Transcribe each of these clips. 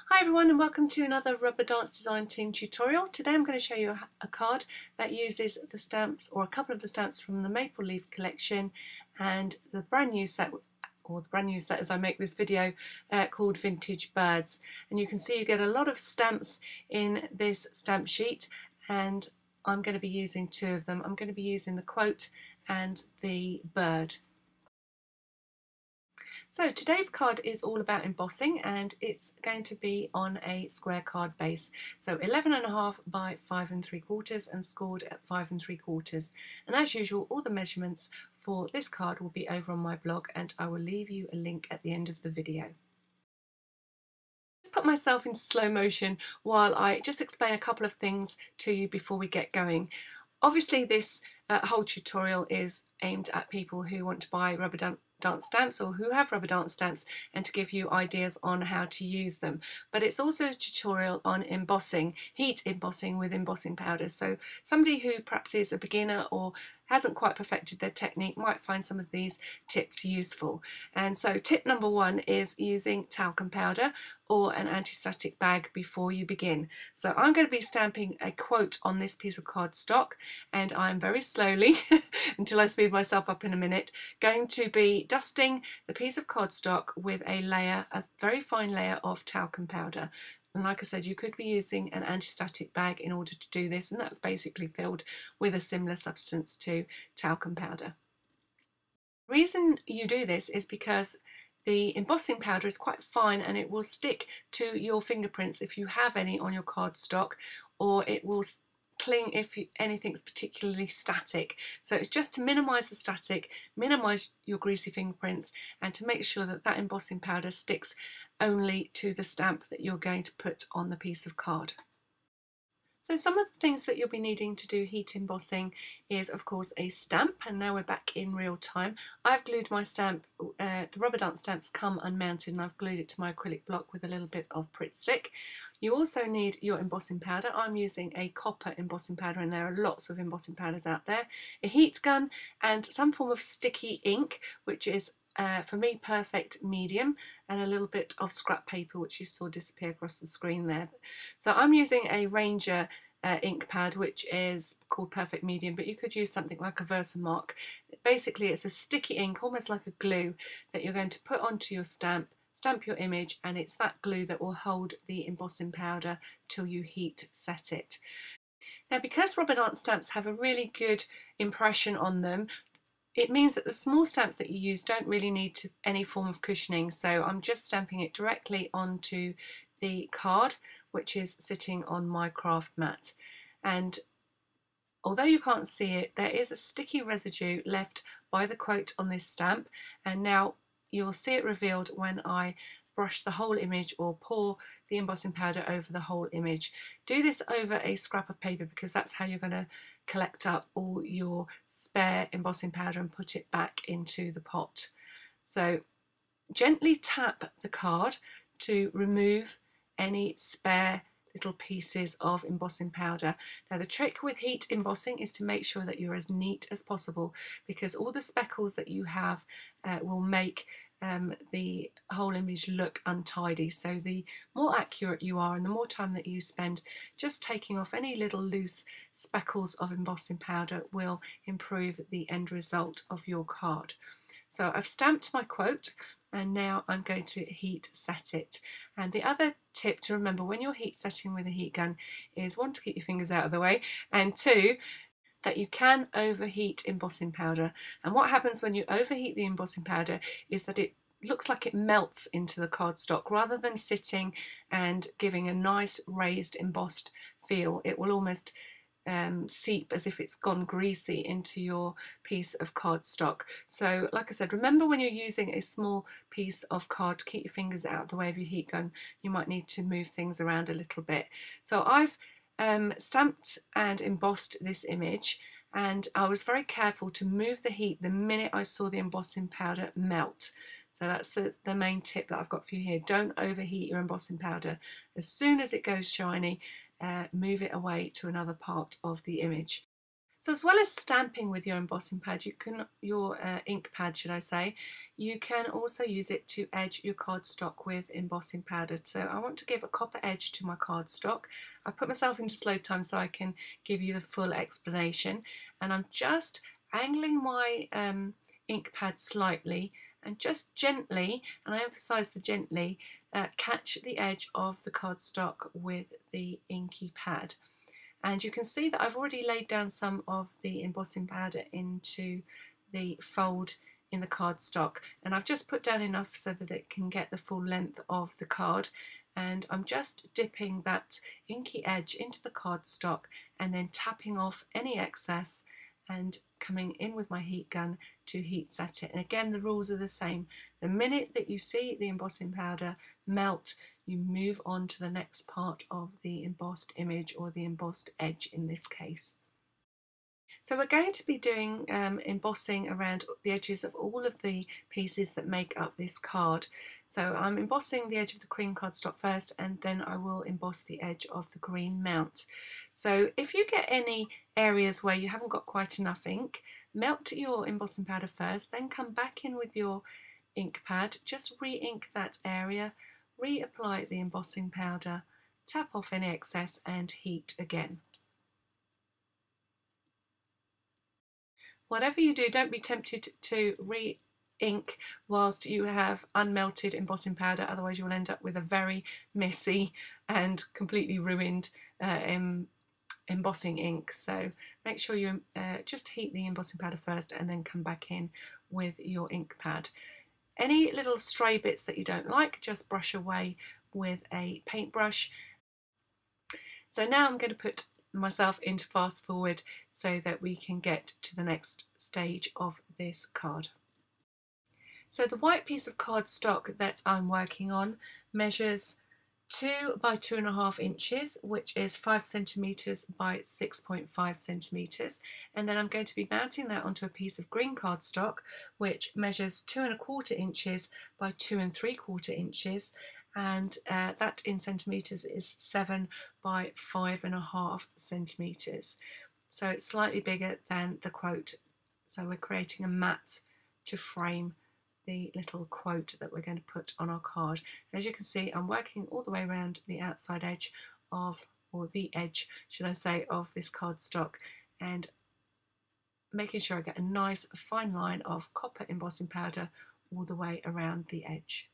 Hi everyone and welcome to another Rubber Dance Design Team tutorial. Today I'm going to show you a card that uses the stamps or a couple of the stamps from the Maple Leaf collection and the brand new set, or the brand new set as I make this video, called Vintage Birds. And you can see you get a lot of stamps in this stamp sheet, and I'm going to be using two of them. I'm going to be using the quote and the bird. So today's card is all about embossing, and it's going to be on a square card base. So 11.5 by 5 3/4 and scored at 5 3/4. And as usual, all the measurements for this card will be over on my blog, and I will leave you a link at the end of the video. Let's put myself into slow motion while I just explain a couple of things to you before we get going. Obviously this whole tutorial is aimed at people who want to buy rubber dance stamps or who have rubber dance stamps, and to give you ideas on how to use them. But it's also a tutorial on embossing, heat embossing with embossing powders. So somebody who perhaps is a beginner or hasn't quite perfected their technique might find some of these tips useful. And so tip number one is using talcum powder or an anti-static bag before you begin. So I'm going to be stamping a quote on this piece of cardstock, and I'm very slowly, until I speed myself up in a minute, going to be dusting the piece of cardstock with a very fine layer of talcum powder. And like I said, you could be using an anti-static bag in order to do this, and that's basically filled with a similar substance to talcum powder. The reason you do this is because the embossing powder is quite fine and it will stick to your fingerprints if you have any on your cardstock, or it will cling if anything's particularly static. So it's just to minimise the static, minimise your greasy fingerprints, and to make sure that that embossing powder sticks only to the stamp that you're going to put on the piece of card. So some of the things that you'll be needing to do heat embossing is of course a stamp, and now we're back in real time. I've glued my stamp, the rubber dance stamps come unmounted, and I've glued it to my acrylic block with a little bit of Pritt stick. You also need your embossing powder. I'm using a copper embossing powder, and there are lots of embossing powders out there. A heat gun and some form of sticky ink, which is for me perfect medium, and a little bit of scrap paper which you saw disappear across the screen there. So I'm using a Ranger ink pad which is called perfect medium, but you could use something like a Versamark. Basically it's a sticky ink, almost like a glue, that you're going to put onto your stamp, stamp your image, and it's that glue that will hold the embossing powder till you heat set it. Now, because rubber dance stamps have a really good impression on them, it means that the small stamps that you use don't really need any form of cushioning. So I'm just stamping it directly onto the card, which is sitting on my craft mat. And although you can't see it, there is a sticky residue left by the quote on this stamp, and now you'll see it revealed when I brush the whole image or pour the embossing powder over the whole image. Do this over a scrap of paper because that's how you're going to collect up all your spare embossing powder and put it back into the pot. So gently tap the card to remove any spare little pieces of embossing powder. Now the trick with heat embossing is to make sure that you're as neat as possible, because all the speckles that you have will make the whole image look untidy. So the more accurate you are and the more time that you spend just taking off any little loose speckles of embossing powder will improve the end result of your card. So I've stamped my quote, and now I'm going to heat set it. And the other tip to remember when you're heat setting with a heat gun is, one, to keep your fingers out of the way, and two, that you can overheat embossing powder. And what happens when you overheat the embossing powder is that it looks like it melts into the cardstock rather than sitting and giving a nice raised embossed feel. It will almost seep as if it's gone greasy into your piece of cardstock. So like I said, remember when you're using a small piece of card to keep your fingers out of the way of your heat gun. You might need to move things around a little bit. So I've stamped and embossed this image, and I was very careful to move the heat the minute I saw the embossing powder melt. So that's the main tip that I've got for you here. Don't overheat your embossing powder. As soon as it goes shiny, move it away to another part of the image. So as well as stamping with your embossing pad, your ink pad, should I say, you can also use it to edge your cardstock with embossing powder. So I want to give a copper edge to my cardstock. I've put myself into slow time so I can give you the full explanation. And I'm just angling my ink pad slightly and just gently, and I emphasise the gently, catch the edge of the cardstock with the inky pad. And you can see that I've already laid down some of the embossing powder into the fold in the cardstock, and I've just put down enough so that it can get the full length of the card, and I'm just dipping that inky edge into the cardstock and then tapping off any excess and coming in with my heat gun to heat set it. And again, the rules are the same. The minute that you see the embossing powder melt, you move on to the next part of the embossed image, or the embossed edge in this case. So we're going to be doing embossing around the edges of all of the pieces that make up this card. So I'm embossing the edge of the cream cardstock first, and then I will emboss the edge of the green mount. So if you get any areas where you haven't got quite enough ink, melt your embossing powder first, then come back in with your ink pad, just re-ink that area, reapply the embossing powder, tap off any excess and heat again. Whatever you do, don't be tempted to re-ink whilst you have unmelted embossing powder, otherwise you'll end up with a very messy and completely ruined embossing ink. So make sure you just heat the embossing powder first and then come back in with your ink pad. Any little stray bits that you don't like, just brush away with a paintbrush. So now I'm going to put myself into fast forward so that we can get to the next stage of this card. So the white piece of cardstock that I'm working on measures 2 by 2.5 inches, which is 5 centimetres by 6.5 centimetres, and then I'm going to be mounting that onto a piece of green cardstock which measures 2.25 inches by 2.75 inches, and that in centimetres is 7 by 5.5 centimetres. So it's slightly bigger than the quote. So we're creating a mat to frame the little quote that we're going to put on our card. As you can see, I'm working all the way around the outside edge of, or the edge, should I say, of this cardstock, and making sure I get a nice fine line of copper embossing powder all the way around the edge.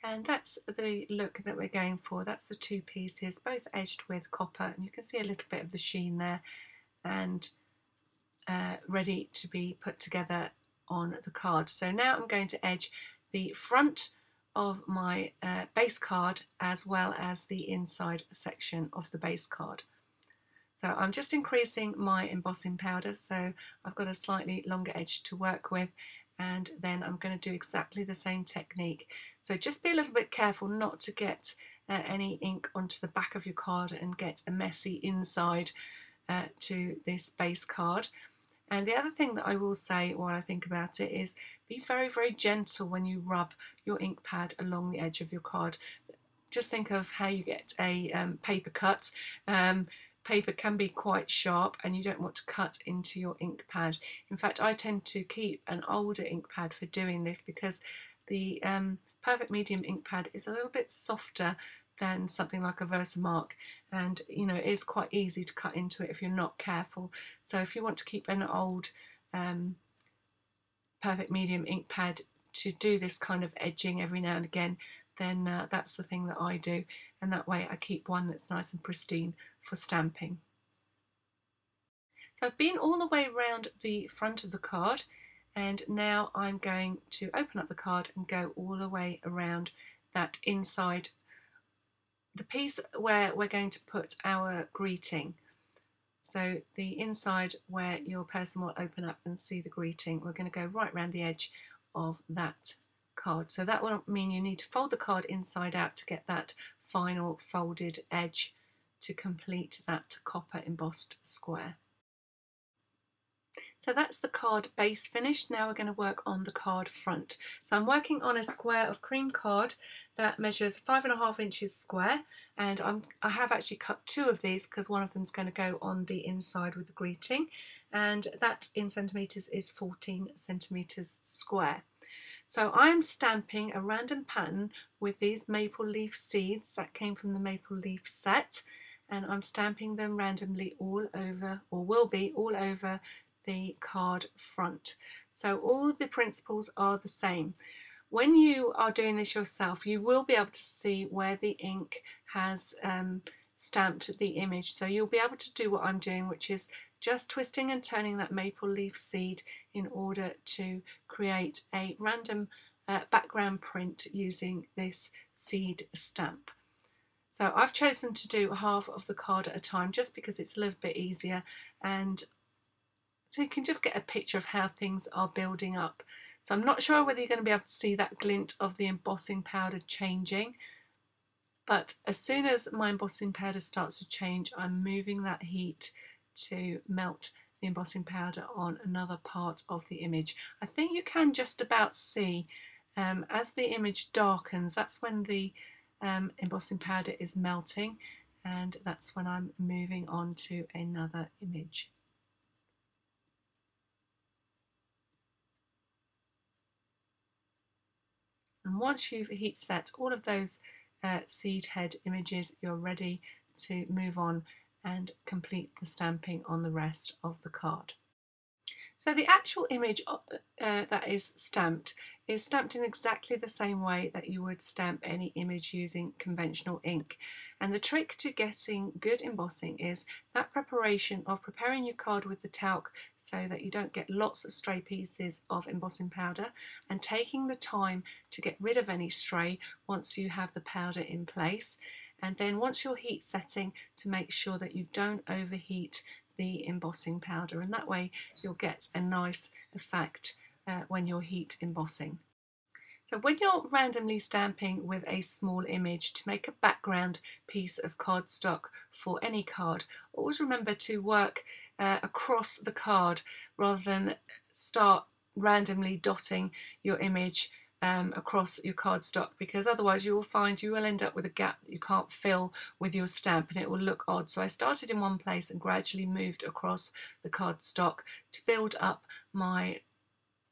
And that's the look that we're going for. That's the two pieces, both edged with copper, and you can see a little bit of the sheen there, and ready to be put together on the card. So now I'm going to edge the front of my base card as well as the inside section of the base card. So I'm just increasing my embossing powder, so I've got a slightly longer edge to work with, and then I'm going to do exactly the same technique. So just be a little bit careful not to get any ink onto the back of your card and get a messy inside to this base card. And the other thing that I will say while I think about it is be very, very gentle when you rub your ink pad along the edge of your card. Just think of how you get a paper cut. Paper can be quite sharp and you don't want to cut into your ink pad. In fact, I tend to keep an older ink pad for doing this because the Perfect Medium ink pad is a little bit softer than something like a Versamark, and you know, it is quite easy to cut into it if you're not careful. So if you want to keep an old Perfect Medium ink pad to do this kind of edging every now and again, then that's the thing that I do, and that way I keep one that's nice and pristine for stamping. So I've been all the way around the front of the card, and now I'm going to open up the card and go all the way around that inside, the piece where we're going to put our greeting. So the inside where your person will open up and see the greeting, we're going to go right around the edge of that card. So that will mean you need to fold the card inside out to get that final folded edge to complete that copper embossed square. So that's the card base finished. Now we're going to work on the card front. So I'm working on a square of cream card that measures 5.5 inches square, and I have actually cut 2 of these because one of them is going to go on the inside with the greeting, and that in centimetres is 14 centimetres square. So I'm stamping a random pattern with these maple leaf seeds that came from the maple leaf set, and I'm stamping them randomly all over, or will be all over, the card front. So all the principles are the same. When you are doing this yourself, you will be able to see where the ink has stamped the image. So you'll be able to do what I'm doing, which is just twisting and turning that maple leaf seed in order to create a random background print using this seed stamp. So I've chosen to do half of the card at a time just because it's a little bit easier, and so you can just get a picture of how things are building up. So I'm not sure whether you're going to be able to see that glint of the embossing powder changing, but as soon as my embossing powder starts to change, I'm moving that heat to melt the embossing powder on another part of the image. I think you can just about see as the image darkens, that's when the embossing powder is melting, and that's when I'm moving on to another image. And once you've heat set all of those seed head images, you're ready to move on and complete the stamping on the rest of the card. So the actual image that is stamped in exactly the same way that you would stamp any image using conventional ink. And the trick to getting good embossing is that preparation of preparing your card with the talc so that you don't get lots of stray pieces of embossing powder, and taking the time to get rid of any stray once you have the powder in place. And then once you're heat setting, to make sure that you don't overheat the embossing powder, and that way you'll get a nice effect when you're heat embossing. So when you're randomly stamping with a small image to make a background piece of cardstock for any card, always remember to work across the card rather than start randomly dotting your image across your cardstock, because otherwise you will find you will end up with a gap that you can't fill with your stamp and it will look odd. So I started in one place and gradually moved across the cardstock to build up my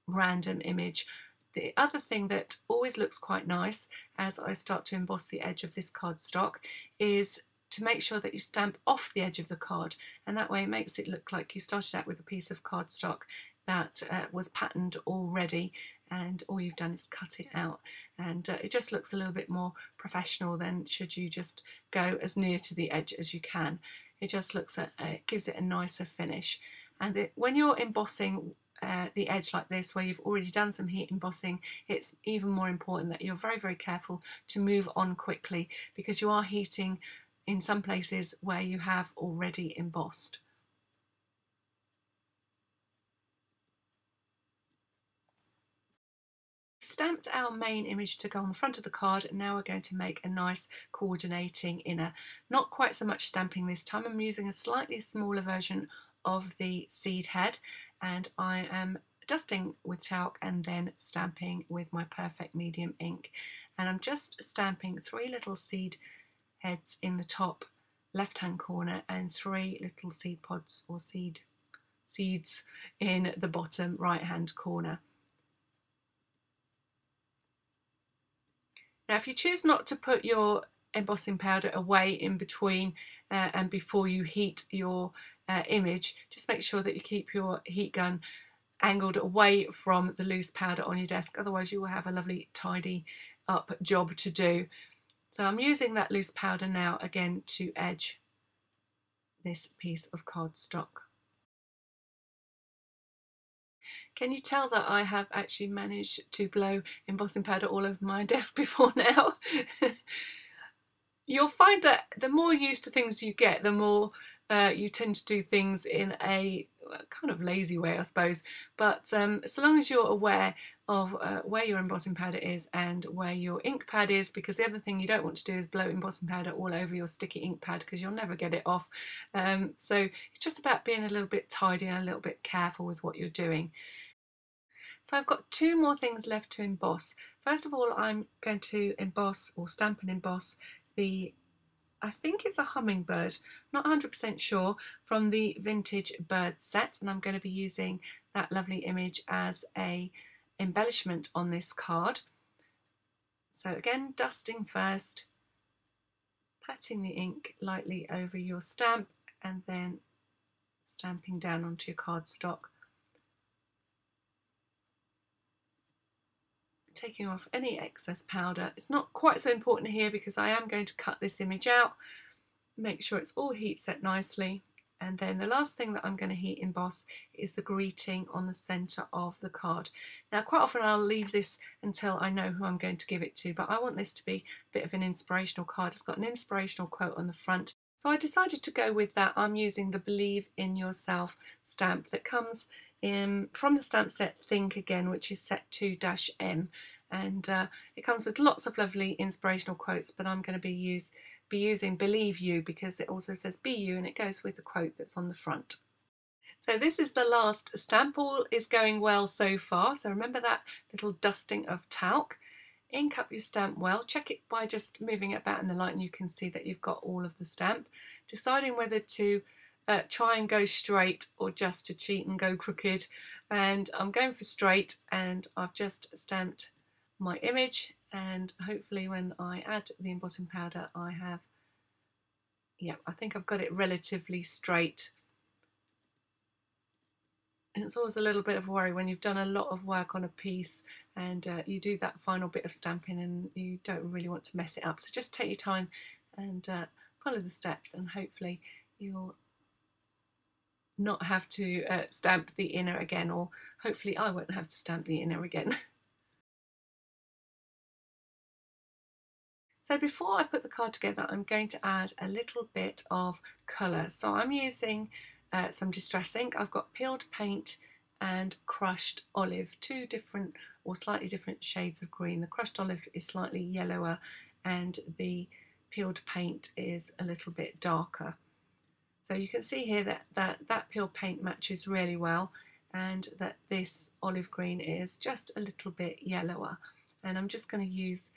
random image. The other thing that always looks quite nice as I start to emboss the edge of this cardstock is to make sure that you stamp off the edge of the card, and that way it makes it look like you started out with a piece of cardstock that was patterned already, and all you've done is cut it out, and it just looks a little bit more professional than should you just go as near to the edge as you can. It just looks it gives it a nicer finish. And when you're embossing the edge like this, where you've already done some heat embossing, it's even more important that you're very, very careful to move on quickly, because you are heating in some places where you have already embossed. Stamped our main image to go on the front of the card, and now we're going to make a nice coordinating inner. Not quite so much stamping this time, I'm using a slightly smaller version of the seed head, and I am dusting with talc and then stamping with my perfect medium ink, and I'm just stamping 3 little seed heads in the top left hand corner and 3 little seed pods or seeds in the bottom right hand corner. Now if you choose not to put your embossing powder away in between and before you heat your image, just make sure that you keep your heat gun angled away from the loose powder on your desk, otherwise you will have a lovely tidy up job to do. So I'm using that loose powder now again to edge this piece of cardstock. Can you tell that I have actually managed to blow embossing powder all over my desk before now? You'll find that the more used to things you get, the more you tend to do things in a kind of lazy way, I suppose. But so long as you're aware of where your embossing powder is and where your ink pad is, because the other thing you don't want to do is blow embossing powder all over your sticky ink pad, because you'll never get it off. So it's just about being a little bit tidy and a little bit careful with what you're doing. So I've got two more things left to emboss. First of all, I'm going to emboss or stamp and emboss the, I think it's a hummingbird, not 100% sure, from the vintage bird set, and I'm going to be using that lovely image as a embellishment on this card. So again, dusting first, patting the ink lightly over your stamp, and then stamping down onto your cardstock, taking off any excess powder. It's not quite so important here because I am going to cut this image out. Make sure it's all heat set nicely. And then the last thing that I'm going to heat emboss is the greeting on the centre of the card. Now quite often I'll leave this until I know who I'm going to give it to, but I want this to be a bit of an inspirational card. It's got an inspirational quote on the front. So I decided to go with that. I'm using the Believe in Yourself stamp that comes in from the stamp set Think Again, which is set 2-M. And it comes with lots of lovely inspirational quotes, but I'm going to be using Believe You because it also says be you, and it goes with the quote that's on the front. So this is the last stamp. All is going well so far. So remember that little dusting of talc. Ink up your stamp well. Check it by just moving it about in the light and you can see that you've got all of the stamp. Deciding whether to try and go straight or just to cheat and go crooked. And I'm going for straight, and I've just stamped my image, and hopefully when I add the embossing powder I have, yeah, I think I've got it relatively straight. And it's always a little bit of a worry when you've done a lot of work on a piece and you do that final bit of stamping and you don't really want to mess it up. So just take your time and follow the steps, and hopefully you'll not have to stamp the inner again, or hopefully I won't have to stamp the inner again. So before I put the card together, I'm going to add a little bit of colour. So I'm using some distress ink. I've got peeled paint and crushed olive, two different or slightly different shades of green. The crushed olive is slightly yellower and the peeled paint is a little bit darker. So you can see here that peeled paint matches really well, and that this olive green is just a little bit yellower. And I'm just going to use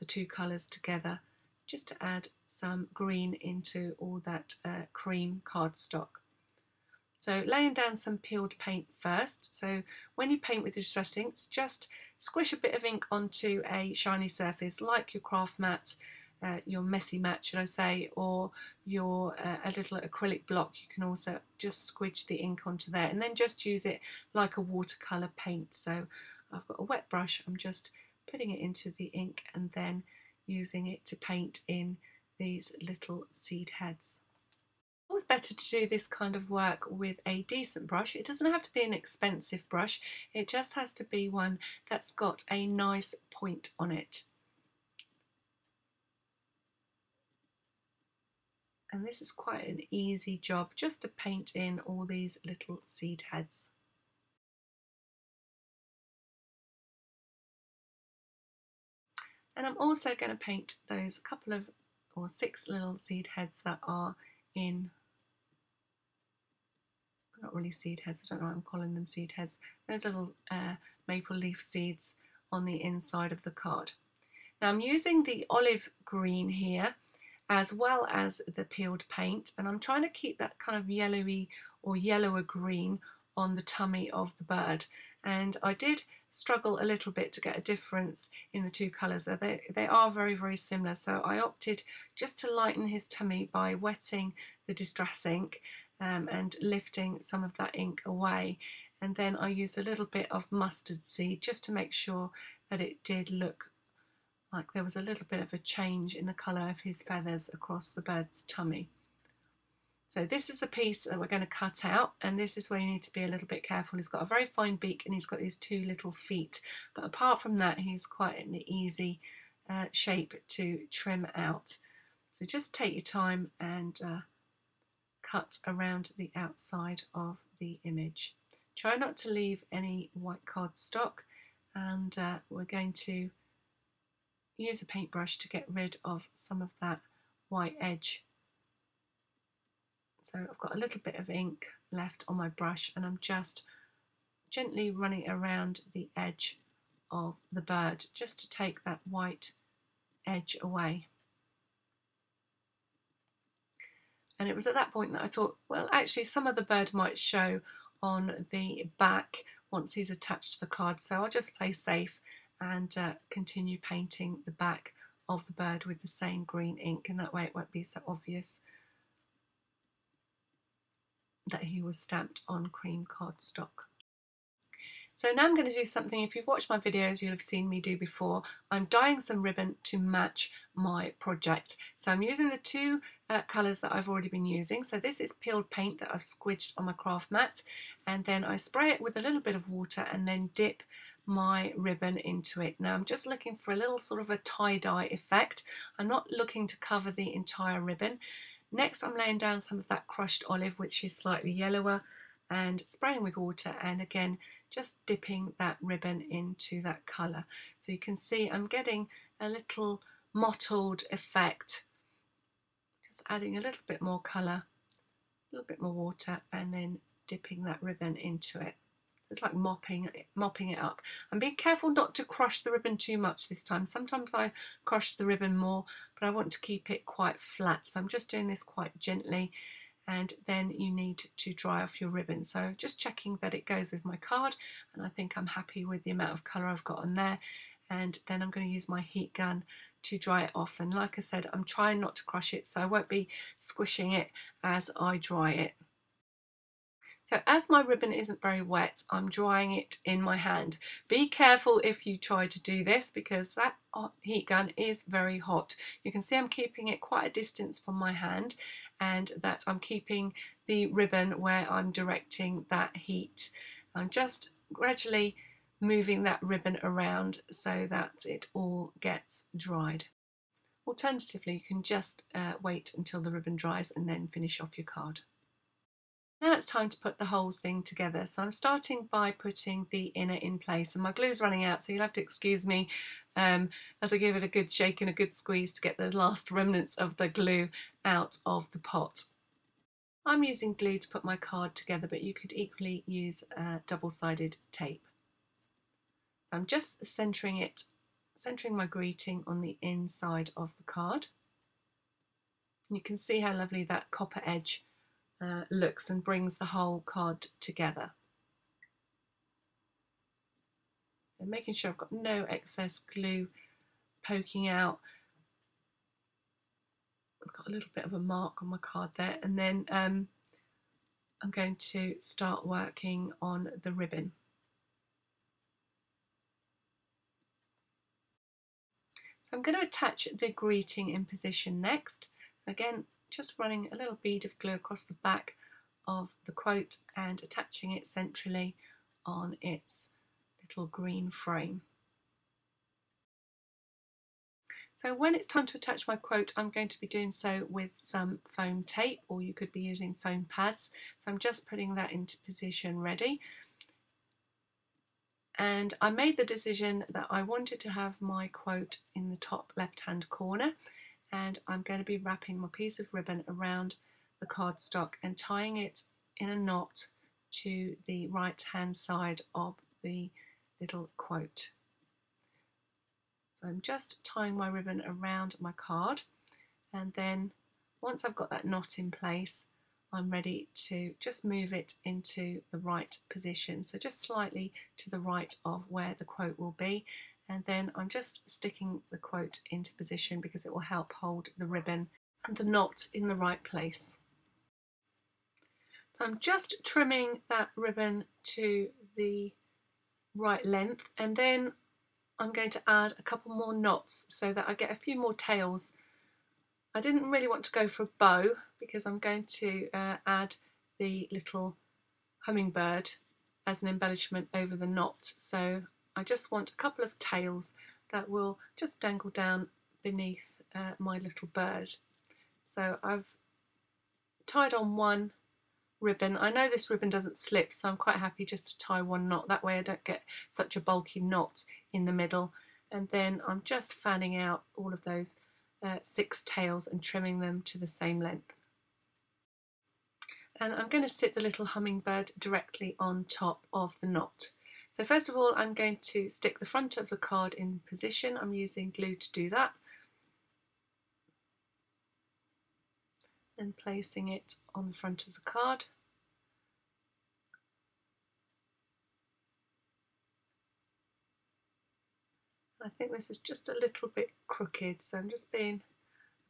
the two colours together just to add some green into all that cream cardstock. So laying down some peeled paint first. So when you paint with distress inks, just squish a bit of ink onto a shiny surface like your craft mat, your messy mat should I say, or your a little acrylic block. You can also just squidge the ink onto there and then just use it like a watercolour paint. So I've got a wet brush, I'm just putting it into the ink and then using it to paint in these little seed heads. It's always better to do this kind of work with a decent brush. It doesn't have to be an expensive brush, it just has to be one that's got a nice point on it. And this is quite an easy job, just to paint in all these little seed heads. And I'm also going to paint those couple of, or 6 little seed heads that are in, not really seed heads, I don't know why I'm calling them seed heads, those little maple leaf seeds on the inside of the card. Now I'm using the olive green here as well as the peeled paint, and I'm trying to keep that kind of yellowy or yellower green on the tummy of the bird. And I did struggle a little bit to get a difference in the two colours. They are very, very similar, so I opted just to lighten his tummy by wetting the distress ink and lifting some of that ink away. And then I used a little bit of mustard seed just to make sure that it did look like there was a little bit of a change in the colour of his feathers across the bird's tummy. So this is the piece that we're going to cut out, and this is where you need to be a little bit careful. He's got a very fine beak and he's got these 2 little feet, but apart from that he's quite an easy shape to trim out. So just take your time and cut around the outside of the image. Try not to leave any white cardstock, and we're going to use a paintbrush to get rid of some of that white edge. So I've got a little bit of ink left on my brush, and I'm just gently running around the edge of the bird just to take that white edge away. And it was at that point that I thought, well, actually some of the bird might show on the back once he's attached to the card, so I'll just play safe and continue painting the back of the bird with the same green ink, and that way it won't be so obvious that he was stamped on cream cardstock. So now I'm going to do something, if you've watched my videos you'll have seen me do before. I'm dyeing some ribbon to match my project. So I'm using the two colours that I've already been using. So this is peeled paint that I've squidged on my craft mat, and then I spray it with a little bit of water and then dip my ribbon into it. Now I'm just looking for a little sort of a tie-dye effect. I'm not looking to cover the entire ribbon. Next I'm laying down some of that crushed olive, which is slightly yellower, and spraying with water, and again just dipping that ribbon into that colour. So you can see I'm getting a little mottled effect, just adding a little bit more colour, a little bit more water, and then dipping that ribbon into it. So it's like mopping it up. And be careful not to crush the ribbon too much this time. Sometimes I crush the ribbon more, but I want to keep it quite flat. So I'm just doing this quite gently, and then you need to dry off your ribbon. So just checking that it goes with my card, and I think I'm happy with the amount of colour I've got on there. And then I'm going to use my heat gun to dry it off, and like I said, I'm trying not to crush it, so I won't be squishing it as I dry it. So as my ribbon isn't very wet, I'm drying it in my hand. Be careful if you try to do this, because that heat gun is very hot. You can see I'm keeping it quite a distance from my hand, and that I'm keeping the ribbon where I'm directing that heat. I'm just gradually moving that ribbon around so that it all gets dried. Alternatively, you can just wait until the ribbon dries and then finish off your card. Now it's time to put the whole thing together. So I'm starting by putting the inner in place, and my glue's running out, so you'll have to excuse me as I give it a good shake and a good squeeze to get the last remnants of the glue out of the pot. I'm using glue to put my card together, but you could equally use double-sided tape. I'm just centering my greeting on the inside of the card. And you can see how lovely that copper edge looks and brings the whole card together. And making sure I've got no excess glue poking out. I've got a little bit of a mark on my card there, and then I'm going to start working on the ribbon. So I'm going to attach the greeting in position next. Again, just running a little bead of glue across the back of the quote and attaching it centrally on its little green frame. So when it's time to attach my quote, I'm going to be doing so with some foam tape, or you could be using foam pads. So I'm just putting that into position ready. And I made the decision that I wanted to have my quote in the top left-hand corner, and I'm going to be wrapping my piece of ribbon around the cardstock and tying it in a knot to the right-hand side of the little quote. So I'm just tying my ribbon around my card, and then once I've got that knot in place, I'm ready to just move it into the right position, so just slightly to the right of where the quote will be, and then I'm just sticking the quote into position because it will help hold the ribbon and the knot in the right place. So I'm just trimming that ribbon to the right length, and then I'm going to add a couple more knots so that I get a few more tails. I didn't really want to go for a bow because I'm going to add the little hummingbird as an embellishment over the knot. So I just want a couple of tails that will just dangle down beneath my little bird. So I've tied on one ribbon. I know this ribbon doesn't slip, so I'm quite happy just to tie one knot. That way I don't get such a bulky knot in the middle. And then I'm just fanning out all of those 6 tails and trimming them to the same length. And I'm going to sit the little hummingbird directly on top of the knot. So first of all, I'm going to stick the front of the card in position. I'm using glue to do that. And placing it on the front of the card. I think this is just a little bit crooked, so I'm just being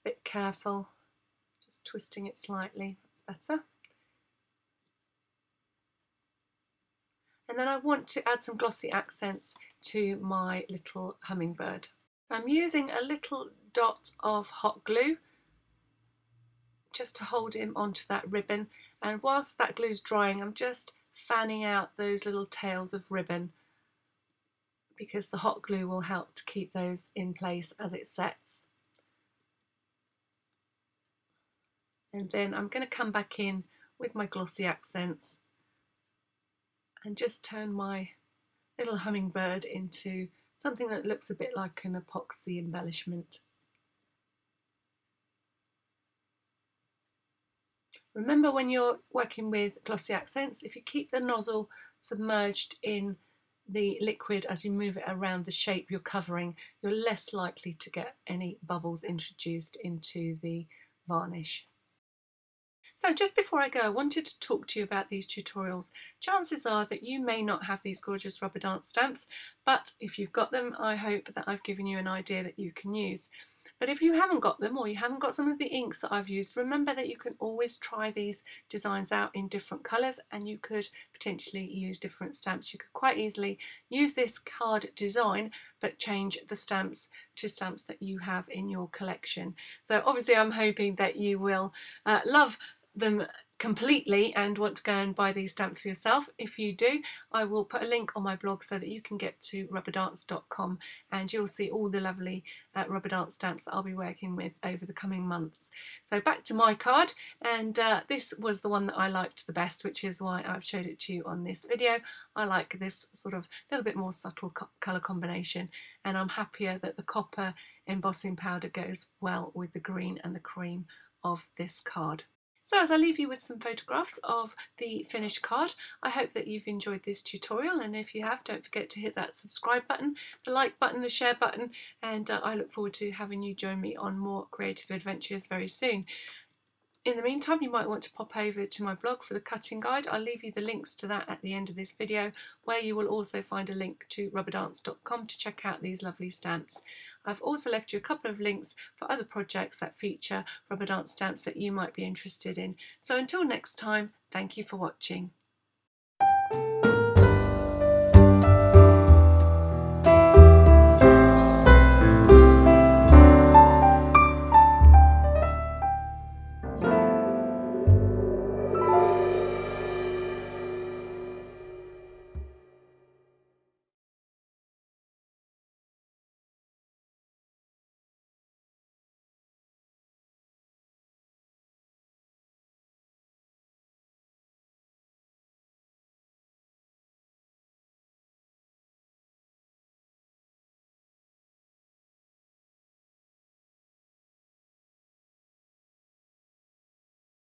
a bit careful, just twisting it slightly. That's better. And then I want to add some glossy accents to my little hummingbird. So I'm using a little dot of hot glue just to hold him onto that ribbon, and whilst that glue's drying I'm just fanning out those little tails of ribbon because the hot glue will help to keep those in place as it sets. And then I'm going to come back in with my glossy accents and just turn my little hummingbird into something that looks a bit like an epoxy embellishment. Remember, when you're working with glossy accents, if you keep the nozzle submerged in the liquid as you move it around the shape you're covering, you're less likely to get any bubbles introduced into the varnish. So just before I go, I wanted to talk to you about these tutorials. Chances are that you may not have these gorgeous rubber dance stamps, but if you've got them, I hope that I've given you an idea that you can use. But if you haven't got them, or you haven't got some of the inks that I've used, remember that you can always try these designs out in different colours, and you could potentially use different stamps. You could quite easily use this card design but change the stamps to stamps that you have in your collection. So obviously I'm hoping that you will love them completely and want to go and buy these stamps for yourself. If you do, I will put a link on my blog so that you can get to rubberdance.com and you'll see all the lovely rubber dance stamps that I'll be working with over the coming months. So back to my card, and this was the one that I liked the best, which is why I've showed it to you on this video. I like this sort of little bit more subtle colour combination, and I'm happier that the copper embossing powder goes well with the green and the cream of this card. So as I leave you with some photographs of the finished card, I hope that you've enjoyed this tutorial, and if you have, don't forget to hit that subscribe button, the like button, the share button, and I look forward to having you join me on more creative adventures very soon. In the meantime, you might want to pop over to my blog for the cutting guide. I'll leave you the links to that at the end of this video, where you will also find a link to rubberdance.com to check out these lovely stamps. I've also left you a couple of links for other projects that feature rubber dance stamps that you might be interested in. So until next time, thank you for watching.